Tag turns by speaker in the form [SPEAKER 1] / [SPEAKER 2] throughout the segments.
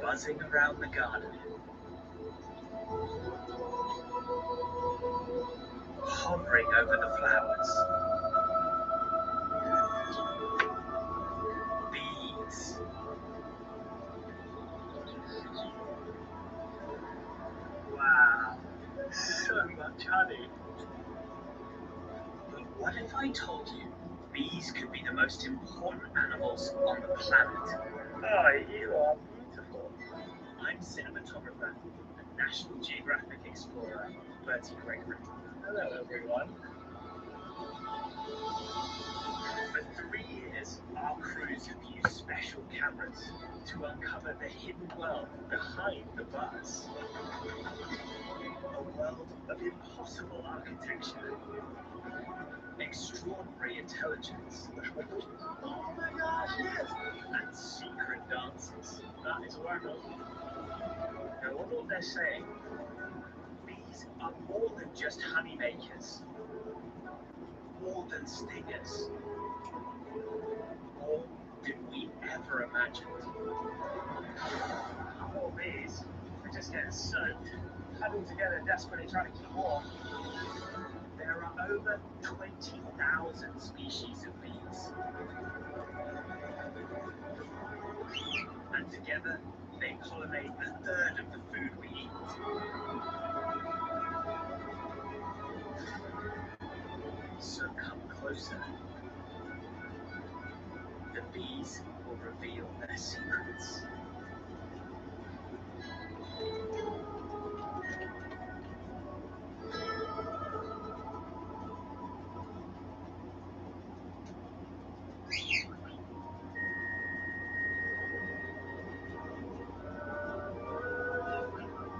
[SPEAKER 1] buzzing around the garden, hovering over the flowers. Bees. Wow, so much honey. But what if I told you bees could be the most important animals on the planet? Oh, you are beautiful. I'm cinematographer and National Geographic explorer, Bertie Gregory. Hello, everyone. For 3 years, our crews have used special cameras to uncover the hidden world behind the buzz. A world of impossible architecture, extraordinary intelligence, oh my gosh, yes, and secret dances. That is wonderful. I wonder what they're saying. Bees are more than just honey makers, more than stingers, more than we ever imagined. Poor bees, they're just getting soaked, huddled together, desperately trying to keep warm. There are over 20,000 species of bees. And together, they pollinate a third of the food we eat. So come closer. The bees will reveal their secrets.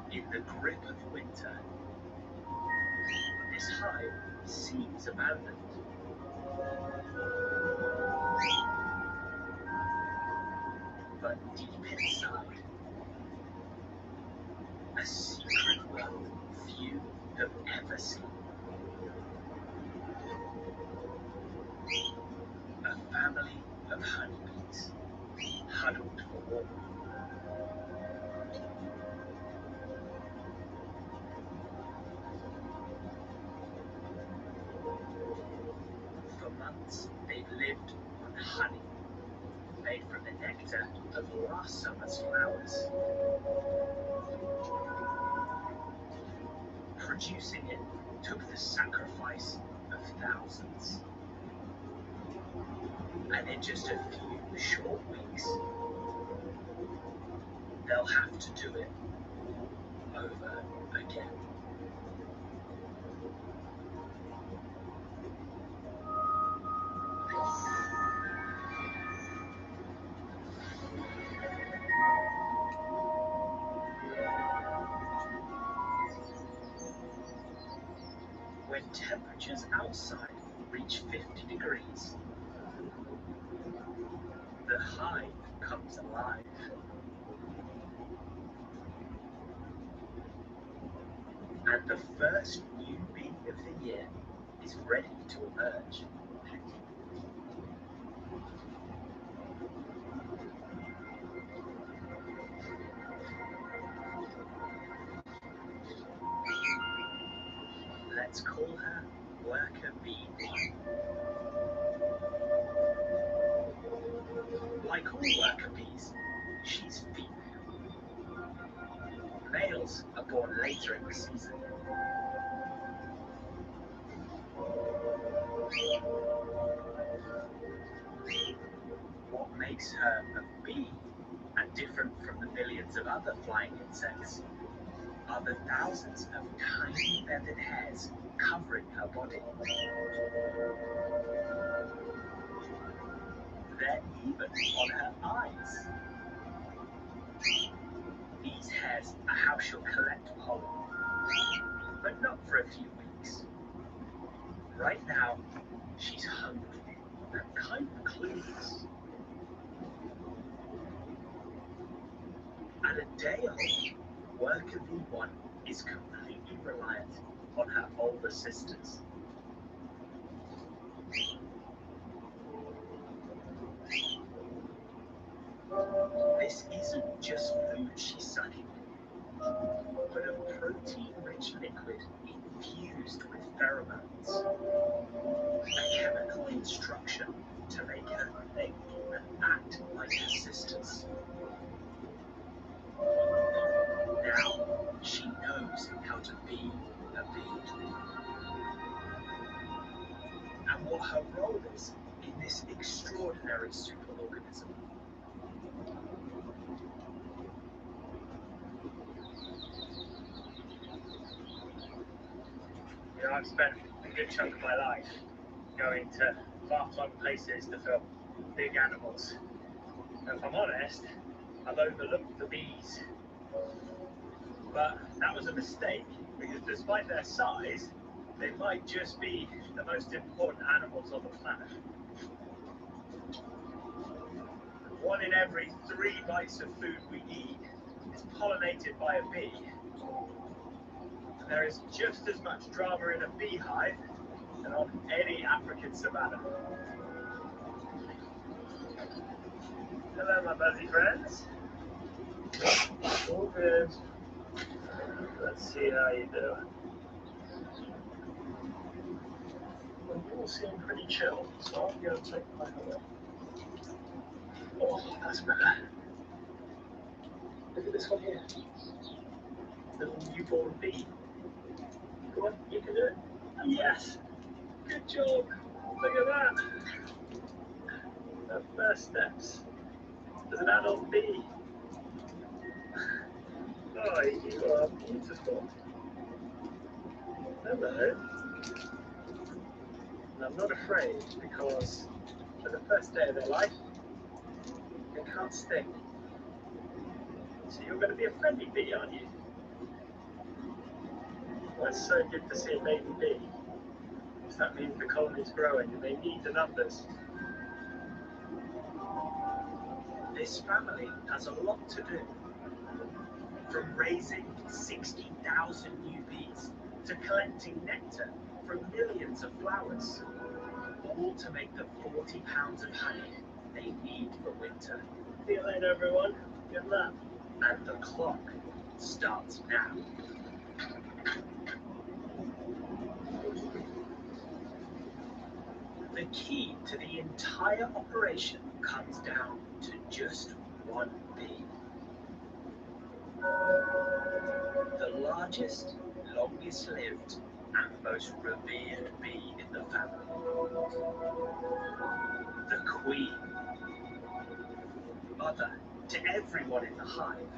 [SPEAKER 1] In the grip of winter, this hive seems abandoned. But deep inside, a secret world few have ever seen. A family of honeybees, huddled for warmth. For months, they've lived on honey, made from the nectar of last summer's flowers. Producing it took the sacrifice of thousands. And in just a few short weeks, they'll have to do it over again. When temperatures outside reach 50 degrees, the hive comes alive. And the first new bee of the year is ready to emerge. Let's call her Worker Bee 1. Like all worker bees, she's female. Males are born later in the season. What makes her a bee and different from the millions of other flying insects are the thousands of tiny feathered hairs covering her body. They're even on her eyes. These hairs are how she'll collect pollen, but not for a few weeks. Right now, she's hungry and kind of clueless. And a day old, Worker Bee 1 is completely reliant on her older sisters. This isn't just food she's sucking, but a protein-rich liquid infused with pheromones, a chemical instruction to make her think and act like her sisters. Now she knows how to be a bee, and what her role is in this extraordinary superorganism. You know, I've spent a good chunk of my life going to far-flung places to film big animals. And if I'm honest, I've overlooked the bees. But that was a mistake, because despite their size, they might just be the most important animals on the planet. 1 in every 3 bites of food we eat is pollinated by a bee. And there is just as much drama in a beehive than on any African savanna. Hello, my buzzy friends. All good. Let's see how you do. Well, you all seem pretty chill, so I'm going to take my hood. Oh, that's better. Look at this one here. Little newborn bee. Come on, you can do it. Yes! Good job! Look at that! The first steps as an adult bee. Oh, you are beautiful. Hello. And I'm not afraid because for the first day of their life, they can't sting. So you're going to be a friendly bee, aren't you? Well, it's so good to see a baby bee. Because that means the colony's growing and they need the numbers. This family has a lot to do. From raising 60,000 new bees to collecting nectar from millions of flowers, all to make the 40 pounds of honey they need for winter. See you later, everyone. Good luck. And the clock starts now. The key to the entire operation comes down to just one bee. The largest, longest lived, and most revered bee in the family. The queen. Mother to everyone in the hive.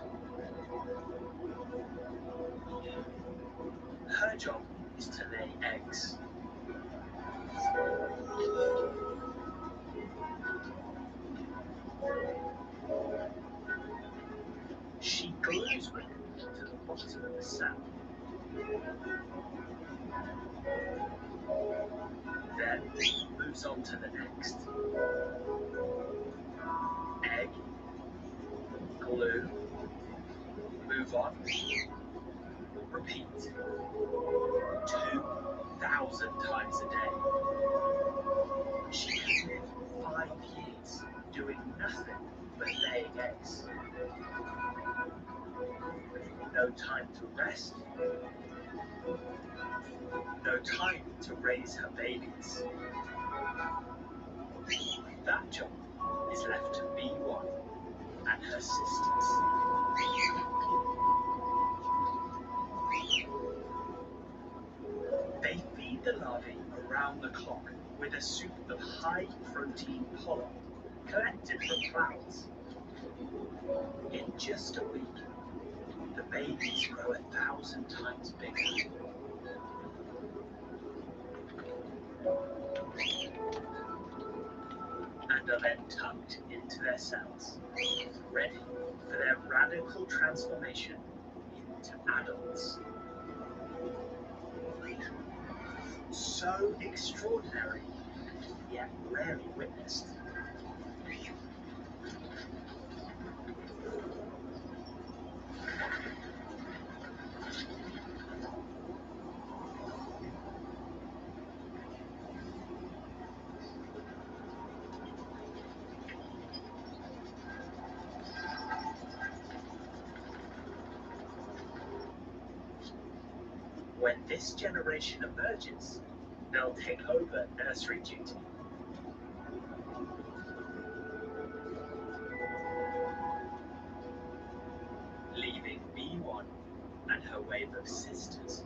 [SPEAKER 1] Her job is to lay eggs. She glues women to the bottom of the cell. Then moves on to the next. Egg, glue, move on, repeat. 2,000 times a day. She can live 5 years doing nothing but laying eggs. No time to rest. No time to raise her babies. That job is left to B1 and her sisters. They feed the larvae around the clock with a soup of high-protein pollen collected from flowers. In just a week, the babies grow 1,000 times bigger. And are then tucked into their cells, ready for their radical transformation into adults. So extraordinary, yet rarely witnessed. When this generation emerges, they'll take over nursery duty. Leaving B1 and her wave of sisters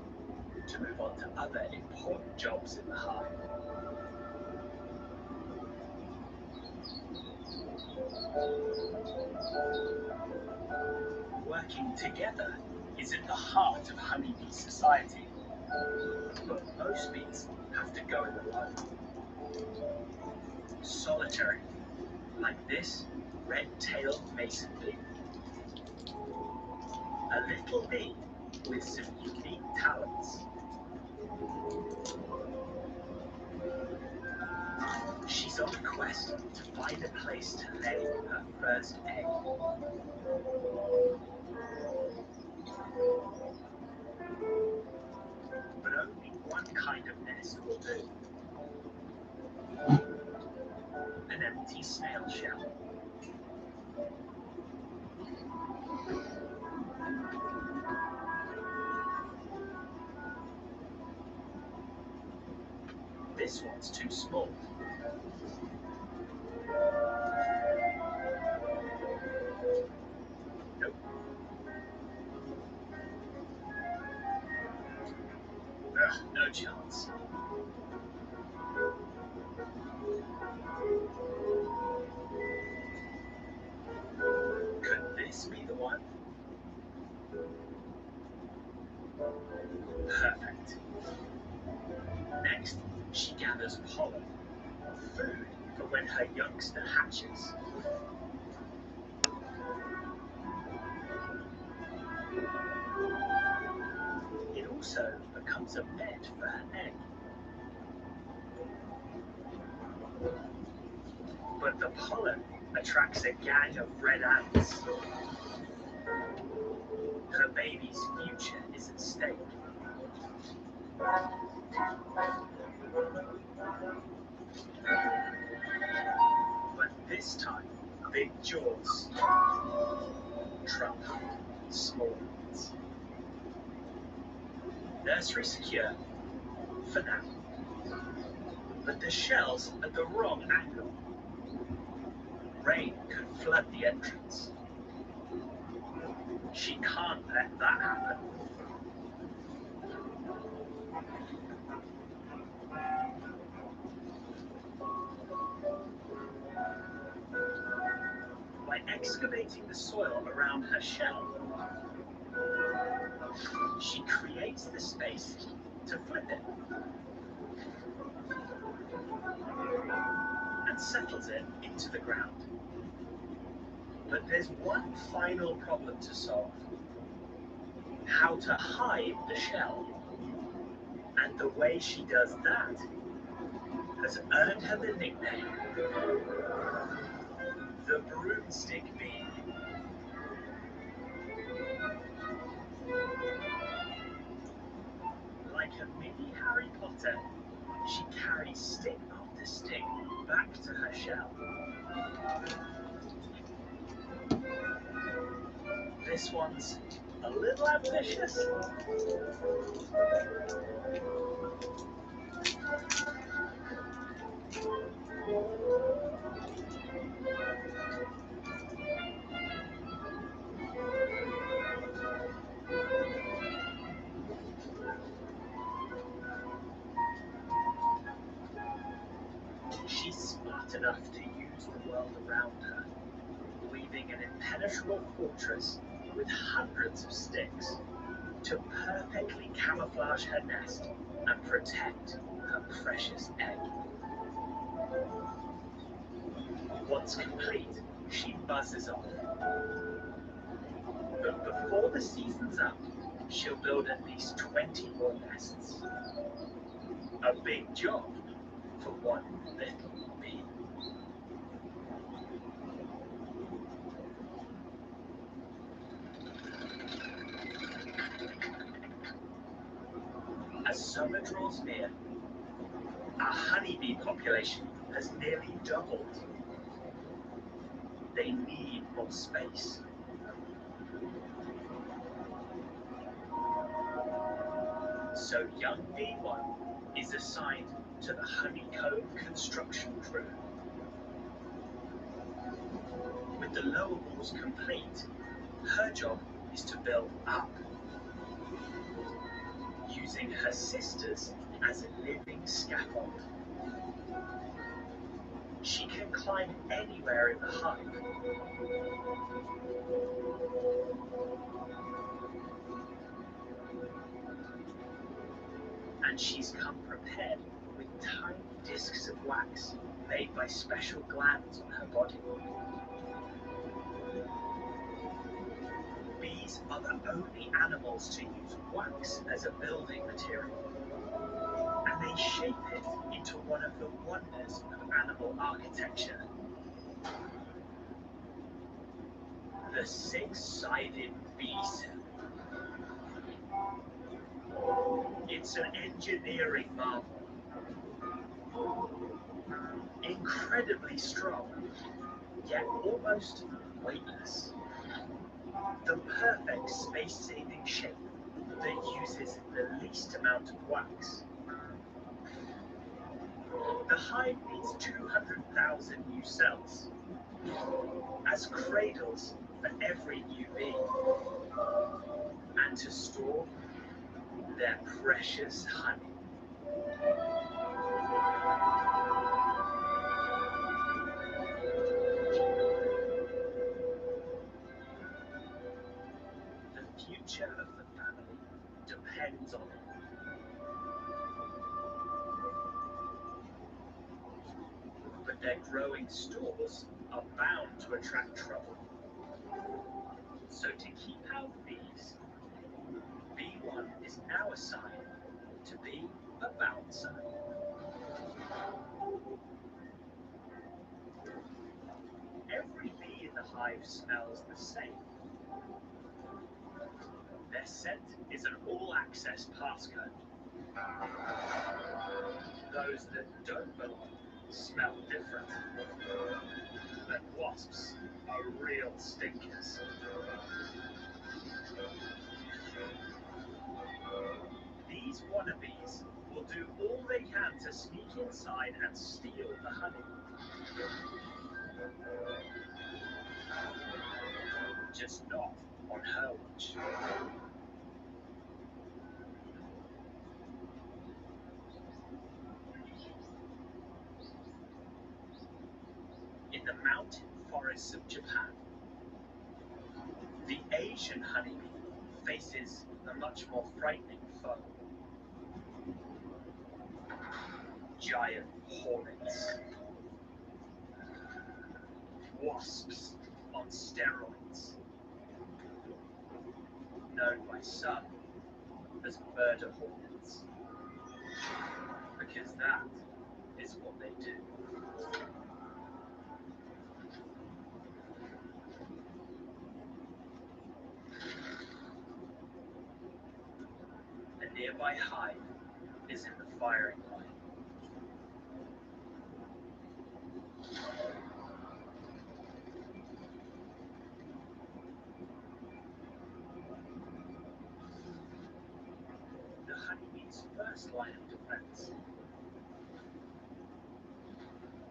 [SPEAKER 1] to move on to other important jobs in the hive. Working together is at the heart of honeybee society, but most bees have to go it alone. Solitary, like this red-tailed mason bee. A little bee with some unique talents. She's on a quest to find a place to lay her first egg. But only one kind of nest will do. An empty snail shell. This one's too small. Nope. Ugh, no chance. Could this be the one? Perfect. Next, she gathers pollen, food for when her youngster hatches. It also becomes a bed for her egg. But the pollen attracts a gang of red ants. Her baby's future is at stake. But this time, big jaws trump small ones. Nursery secure for now. But the shell's at the wrong angle. Rain could flood the entrance. She can't let that happen. By excavating the soil around her shell, she creates the space to flip it and settles it into the ground. But there's one final problem to solve. How to hide the shell. And the way she does that has earned her the nickname, the broomstick bee. Like a mini Harry Potter, she carries stick after stick back to her shell. This one's a little ambitious. She's smart enough to use the world around her, weaving an impenetrable fortress with hundreds of sticks to perfectly camouflage her nest and protect her precious egg. Once complete, she buzzes off. But before the season's up, she'll build at least 20 more nests. A big job for one little bee. As summer draws near, our honeybee population has nearly doubled. They need more space. So So young B1 is assigned to the honeycomb construction crew. With the lower walls complete, her job is to build up, using her sisters as a living scaffold. She can climb anywhere in the hive. And she's come prepared with tiny discs of wax made by special glands on her body. Bees are the only animals to use wax as a building material, and they shape it into one of the wonders of animal architecture. The six-sided bee cell. It's an engineering marvel. Incredibly strong, yet almost weightless. The perfect space-saving shape that uses the least amount of wax. The hive needs 200,000 new cells as cradles for every new bee, and to store their precious honey. The future of the family depends on it. But their growing stores are bound to attract trouble. So to keep out bees, B1 is now assigned to be a bouncer. Every bee in the hive smells the same. Their scent is an all-access passcode. Those that don't belong smell different. And wasps are real stinkers. These wannabes will do all they can to sneak inside and steal the honey. Just not on her watch. In the mountain forests of Japan, the Asian honeybee faces a much more frightening foe. Giant hornets. Wasps on steroids. Known by some as murder hornets. Because that is what they do. A nearby hive is in the firing line. The honeybee's first line of defense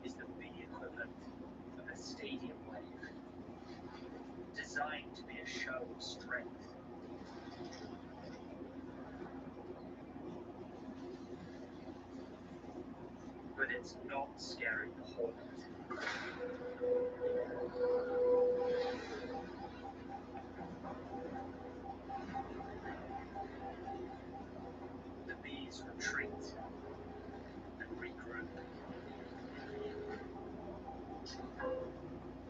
[SPEAKER 1] is the bee equivalent of a stadium wave, designed to be a show of strength. But it's not scaring the hornet. The bees retreat and regroup.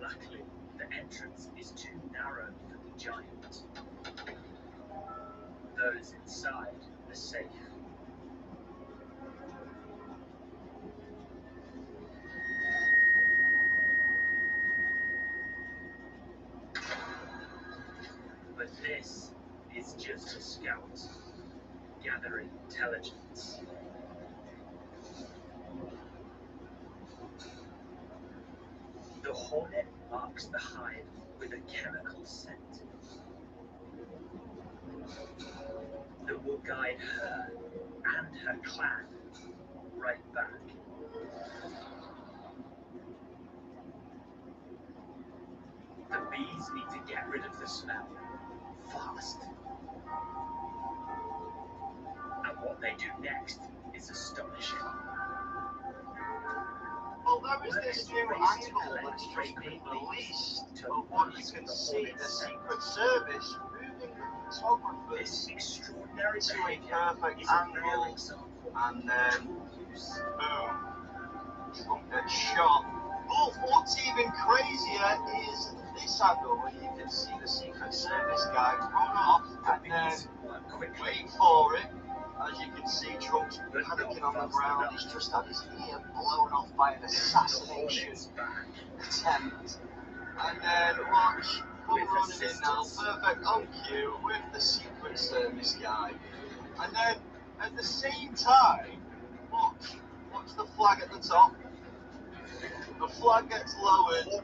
[SPEAKER 1] Luckily, the entrance is too narrow for the giant. Those inside are safe. But this is just a scout, gathering intelligence. The hornet marks the hive with a chemical scent that will guide her her clan right back. The bees need to get rid of the smell fast. And what they do next is astonishing.
[SPEAKER 2] Well, there is this new angle that's just been released of what you can see the Secret Service moving the photographers
[SPEAKER 1] This extraordinary
[SPEAKER 2] to a
[SPEAKER 1] behavior
[SPEAKER 2] perfect
[SPEAKER 1] is a rare
[SPEAKER 2] angle,
[SPEAKER 1] example.
[SPEAKER 2] and then boom, trumpet shot. But what's even crazier is this angle where you can see the Secret Service guy run off and then wait for it. As you can see, Trump's panicking on the ground. He's just had his ear blown off by an assassination attempt. And then watch, we're running in now, perfect on cue with the Secret Service guy. And then at the same time, watch the flag at the top. The flag gets lowered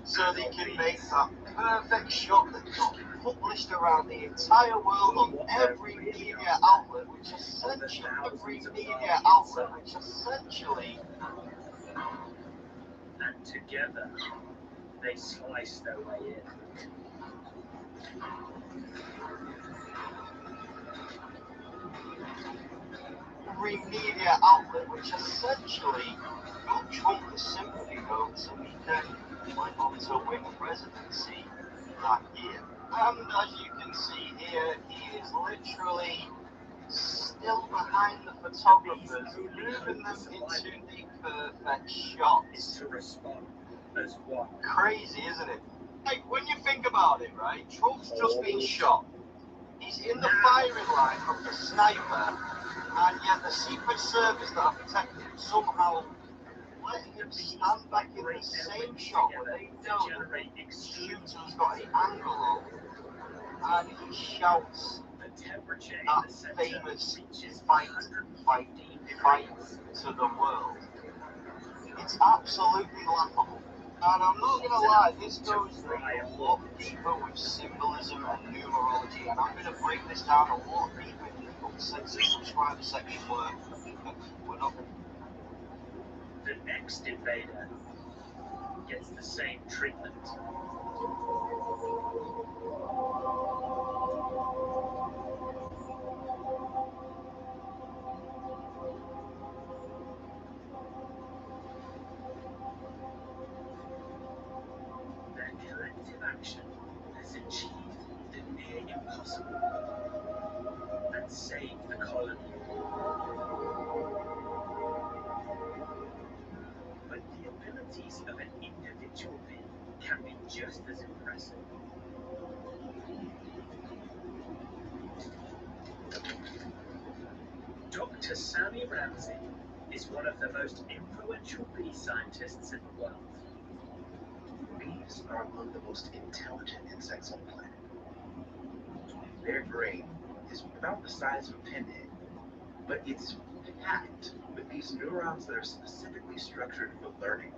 [SPEAKER 2] so they can make that perfect shot that got published around the entire world on every media outlet, which essentially,
[SPEAKER 1] and together they slice their way in.
[SPEAKER 2] every media outlet, which essentially got Trump the sympathy vote so he then went on to win the presidency that year. And as you can see here, he is literally still behind the photographers, moving them into the perfect shots.
[SPEAKER 1] To respond as one.
[SPEAKER 2] Crazy, isn't it? Like, when you think about it, right? Trump's just been shot. He's in the firing line from the sniper, and yet the Secret Service that are protecting him somehow letting him stand back in the same shot where they know that the shooter's got an angle on, and he shouts that famous fight to the world. It's absolutely laughable. And I'm not going to lie, this goes a lot deeper with symbolism and numerology, and I'm going to break this down a lot deeper in the uncensored subscriber section where we're not going to.
[SPEAKER 1] The next invader gets the same treatment. Their collective action has achieved the near impossible and saved the colony. But the abilities of an individual bee can be just as impressive. Dr. Sammy Ramsey is one of the most influential bee scientists in the world.
[SPEAKER 3] Bees are among the most intelligent insects on the planet. Their brain is about the size of a pinhead, but it's packed with these neurons that are specifically structured for learning.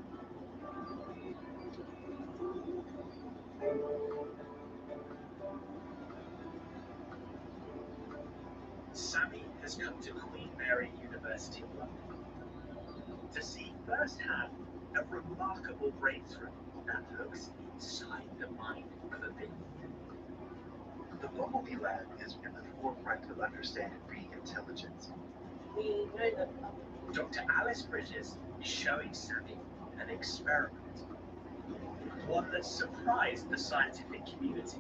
[SPEAKER 1] Sammy has come to Queen Mary University of London to see firsthand a remarkable breakthrough that looks inside the mind of a bee.
[SPEAKER 3] The Bumblebee Lab is in the forefront of understanding bee intelligence.
[SPEAKER 4] We know that
[SPEAKER 1] Dr. Alice Bridges is showing Sammy an experiment, one that surprised the scientific community.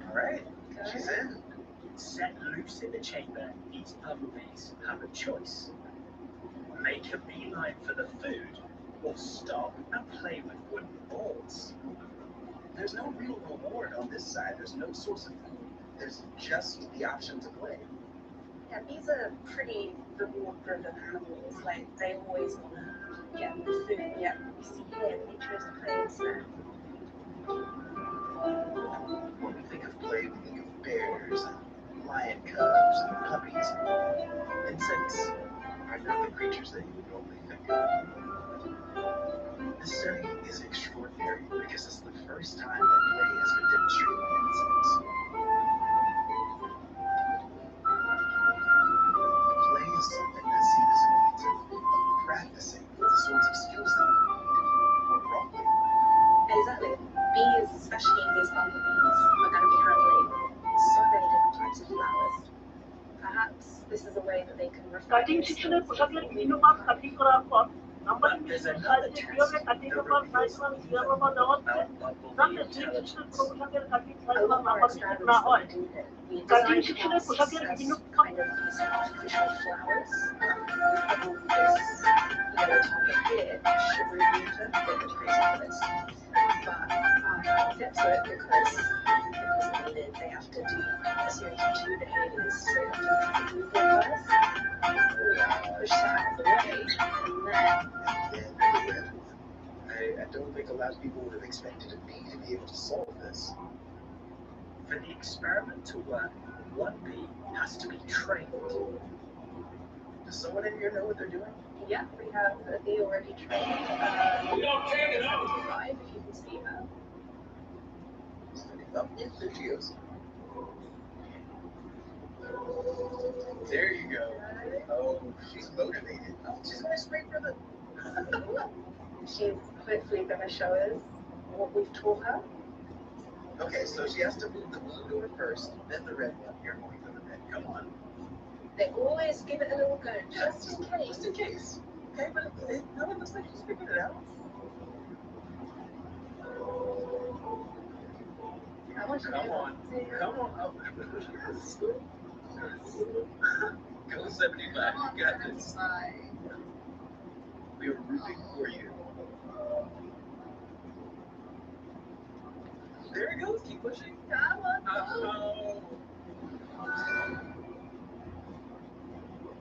[SPEAKER 3] Alright, she's in.
[SPEAKER 1] Set loose in the chamber, these bumblebees have a choice. Make a beeline for the food, or stop and play with wooden balls.
[SPEAKER 3] There's no real reward on this side. There's no source of food. There's just the option to play.
[SPEAKER 4] yeah, bees are pretty reward-driven animals. Like, they always want to get the food. Yeah, you see here, they chose to play instead.
[SPEAKER 3] When we think of play, we think of bears and lion cubs and puppies. Insects are not the creatures that you would normally think of. This study is extraordinary because it's the first time that play has been demonstrated in insects.
[SPEAKER 4] bumblebees are going to be handling so many different types of flowers. Perhaps this is a way that they can refine
[SPEAKER 5] cutting
[SPEAKER 4] their
[SPEAKER 5] সেকশনের
[SPEAKER 4] skills
[SPEAKER 5] পোশাকের
[SPEAKER 4] before
[SPEAKER 5] বিভিন্ন
[SPEAKER 4] moving
[SPEAKER 5] part
[SPEAKER 4] on.
[SPEAKER 5] Cutting করার পর numbering
[SPEAKER 1] But there's
[SPEAKER 5] মেশিনের
[SPEAKER 1] another
[SPEAKER 5] সাহায্যে
[SPEAKER 1] test
[SPEAKER 5] কিভাবে cutting
[SPEAKER 1] that
[SPEAKER 5] number size
[SPEAKER 1] reveals
[SPEAKER 5] এবং
[SPEAKER 1] even
[SPEAKER 5] serial number দেওয়া
[SPEAKER 1] more
[SPEAKER 5] হচ্ছে
[SPEAKER 1] about
[SPEAKER 5] যাতে
[SPEAKER 1] bumblebee
[SPEAKER 5] সেই সেকশনের
[SPEAKER 1] intelligence.
[SPEAKER 5] কোনো পোশাকের কাটিং সাইজ
[SPEAKER 4] A
[SPEAKER 5] বা
[SPEAKER 4] lot of our
[SPEAKER 5] number mistake
[SPEAKER 4] experiments
[SPEAKER 5] না
[SPEAKER 4] that
[SPEAKER 5] হয়
[SPEAKER 4] we do here, we
[SPEAKER 5] cutting
[SPEAKER 4] design
[SPEAKER 5] সেকশনের
[SPEAKER 4] tasks
[SPEAKER 5] পোশাকের
[SPEAKER 4] as
[SPEAKER 5] বিভিন্ন
[SPEAKER 4] kind of these artificial flowers. This yellow target here should remove them with the chrysalis. But get to it because of the lid, they have to do a series of two behaviors. So you have to move them first, push that out of the way, and then
[SPEAKER 3] I don't think a lot of people would have expected a bee to be able to solve this.
[SPEAKER 1] For the experiment to work, one bee has to be trained.
[SPEAKER 3] Does someone in here know what they're doing?
[SPEAKER 4] yeah, we have a bee already trained. 75, if you can see her.
[SPEAKER 3] Standing up. Yeah, there she goes. There you go. Oh, she's motivated. Oh, she's going straight for the...
[SPEAKER 4] She's hopefully going to show us what we've taught her.
[SPEAKER 3] Okay, so she has to move the blue door first, then the red one. You're going for the red. Come on.
[SPEAKER 4] They always give it a little go, just in case.
[SPEAKER 3] Just in case. Okay, but no, it looks like she's figured it out.
[SPEAKER 4] Come on,
[SPEAKER 3] Come on. Come on. Oh, yes. Go 75. You got this. We are rooting for you. There it goes. Keep pushing.
[SPEAKER 4] Come on.
[SPEAKER 3] Oh.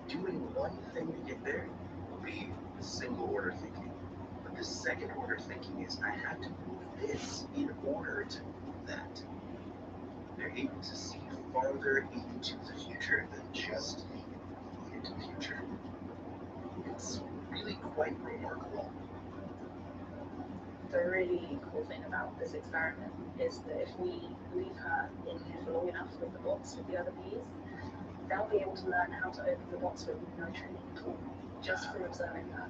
[SPEAKER 3] Doing one thing to get there will be single order thinking. But the second order thinking is I have to move this in order to move that. They're able to see farther into the future than just the immediate future. It's really quite remarkable.
[SPEAKER 4] The really cool thing about this experiment is that if we leave her in here for long enough with the box with the other bees, they'll be able to learn how to open the box with no training at all, just from observing her.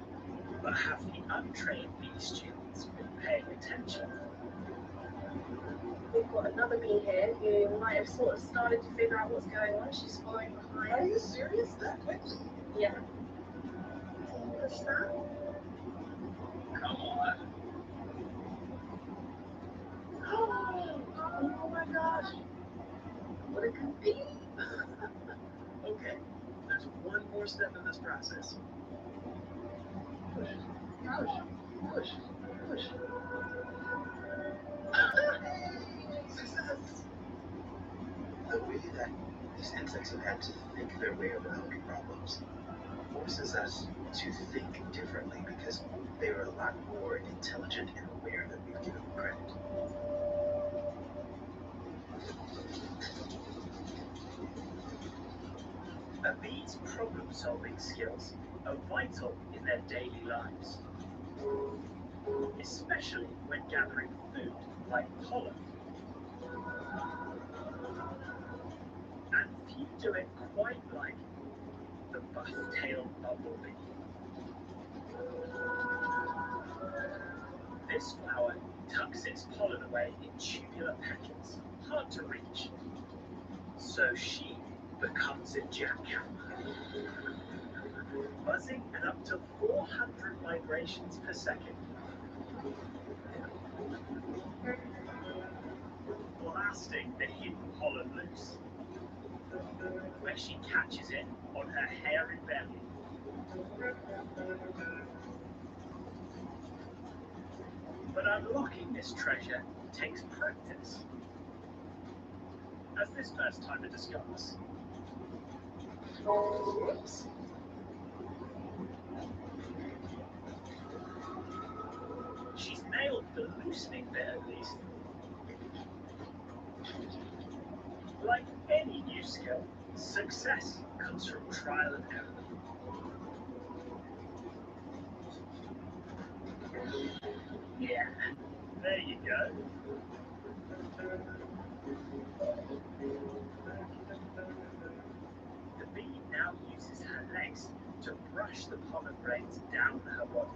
[SPEAKER 1] But have the untrained bee students been paying attention?
[SPEAKER 4] We've got another bee here who might have sort of started to figure out what's going on. She's following behind.
[SPEAKER 3] Are you serious? That quickly?
[SPEAKER 4] Yeah. Push that.
[SPEAKER 3] Come on. Oh my gosh. What a good bee. Okay, there's one more step in this process. Push, push, push, push. Success! The way that these insects have had to think their way around problems forces us to think differently because they are a lot more intelligent and aware than we've given them credit.
[SPEAKER 1] A bee's problem-solving skills are vital in their daily lives, especially when gathering food like pollen. And few do it quite like the buff-tailed bumblebee. This flower tucks its pollen away in tubular petals, hard to reach. So she becomes a jackknife, buzzing at up to 400 vibrations per second, blasting the hidden pollen loose, where she catches it on her hairy belly. But unlocking this treasure takes practice, as this first timer discovers.
[SPEAKER 3] Whoops.
[SPEAKER 1] She's nailed the loosening bit at least. Like any new skill, success comes from trial and error. Yeah, there you go. The bee now uses her legs to brush the pollen grains down her body.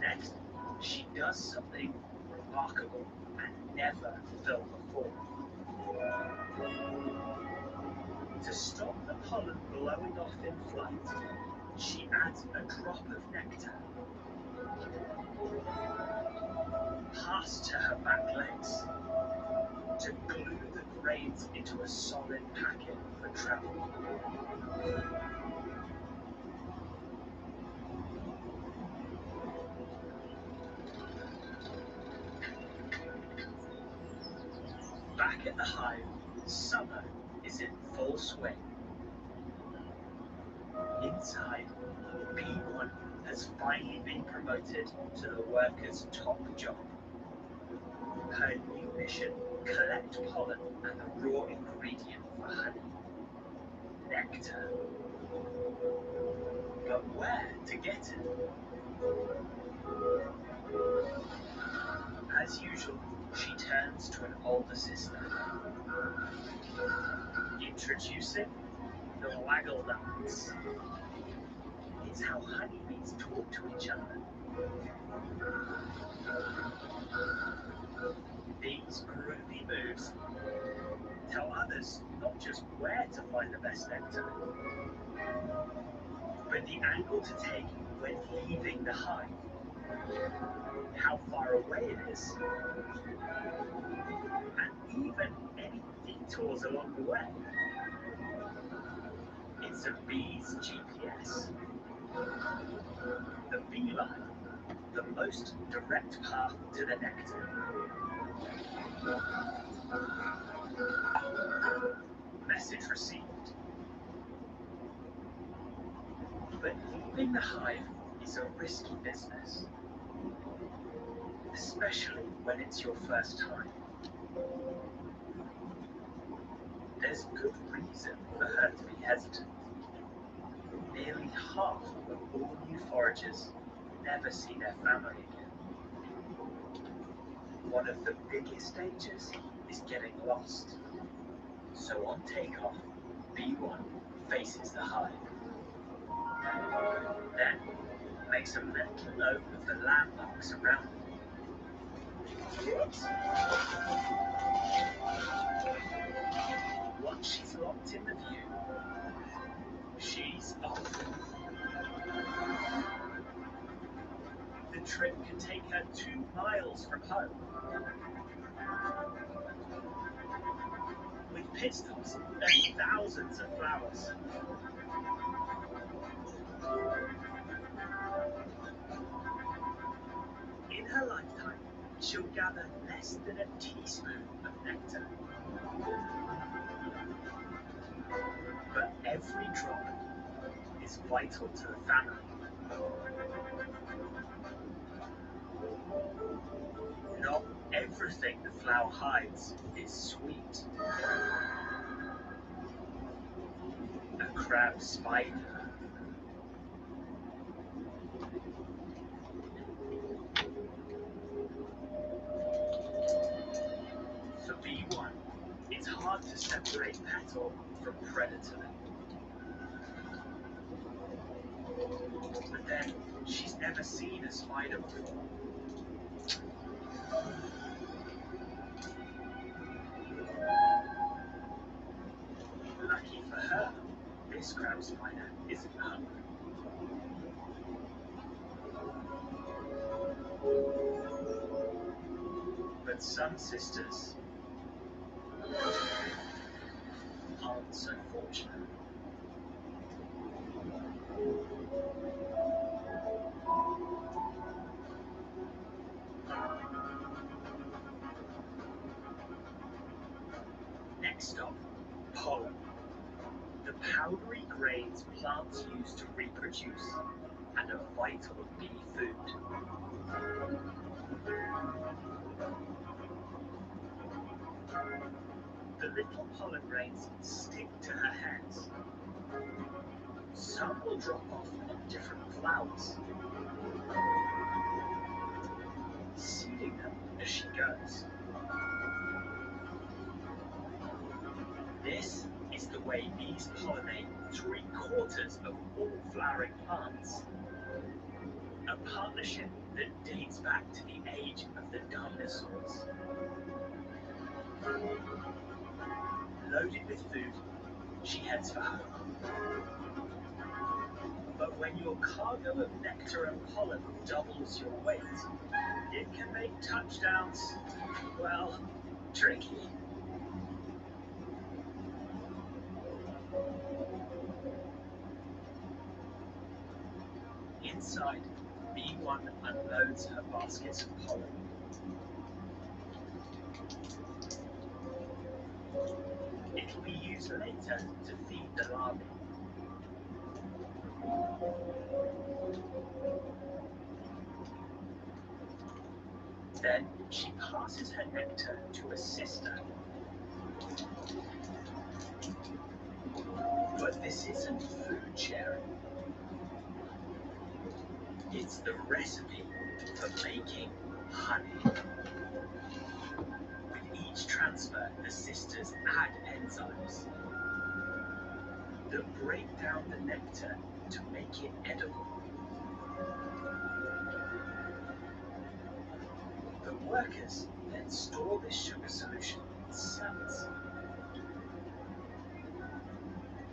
[SPEAKER 1] Next, she does something remarkable and never done before. To stop the pollen blowing off in flight, she adds a drop of nectar past to her back legs to glue the grains into a solid packet for travel. Back at the hive, summer is in full swing. Inside, B1 has finally been promoted to the worker's top job. Her new mission: collect pollen and the raw ingredient for honey, nectar. But where to get it? As usual, she turns to an older sister. Introducing the waggle dance. It's how honeybees talk to each other. These groovy moves tell others not just where to find the best nectar, but the angle to take when leaving the hive, how far away it is, and even any detours along the way. It's a bee's GPS. The beeline, the most direct path to the nectar. Message received. But leaving the hive is a risky business, especially when it's your first time. There's good reason for her to be hesitant. Nearly half of all new foragers never see their family again. One of the biggest dangers is getting lost. So on takeoff, B1 faces the hive. Then makes a mental note of the landmarks around it. Once she's locked in the view, she's off. The trip can take her 2 miles from home, with pit stops and thousands of flowers. In her lifetime, she'll gather less than a teaspoon of nectar. But every drop is vital to the family. Not everything the flower hides is sweet. A crab spider, for B1, it's hard to separate petal from predator. But then, she's never seen a spider before. Lucky for her, this crab spider isn't hungry. But some sisters aren't so fortunate. Next stop, pollen. The powdery grains plants use to reproduce and are vital bee food. The little pollen grains stick to her hands. Some will drop off on different flowers, seeding them as she goes. This is the way bees pollinate 3/4 of all flowering plants. A partnership that dates back to the age of the dinosaurs. Loaded with food, she heads for home. But when your cargo of nectar and pollen doubles your weight, it can make touchdowns, well, tricky. Inside, B1 unloads her baskets of pollen. It'll be used later to feed the larvae. Then she passes her nectar to a sister. But this isn't food sharing. It's the recipe for making honey. With each transfer, the sisters add enzymes that break down the nectar to make it edible. The workers then store this sugar solution in cells.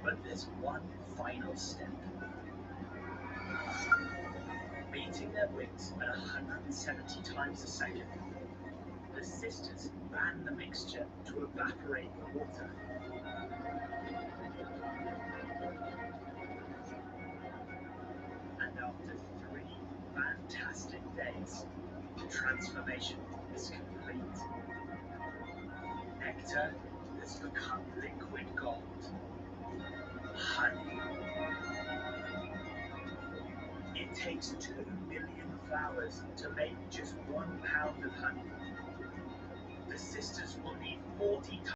[SPEAKER 1] But there's one final step. Beating their wings at 170 times a second, the sisters fan the mixture to evaporate the water. And after 3 fantastic days, the transformation is complete. Nectar has become liquid gold. Honey. It takes 2 million flowers to make just 1 pound of honey. The sisters will need 40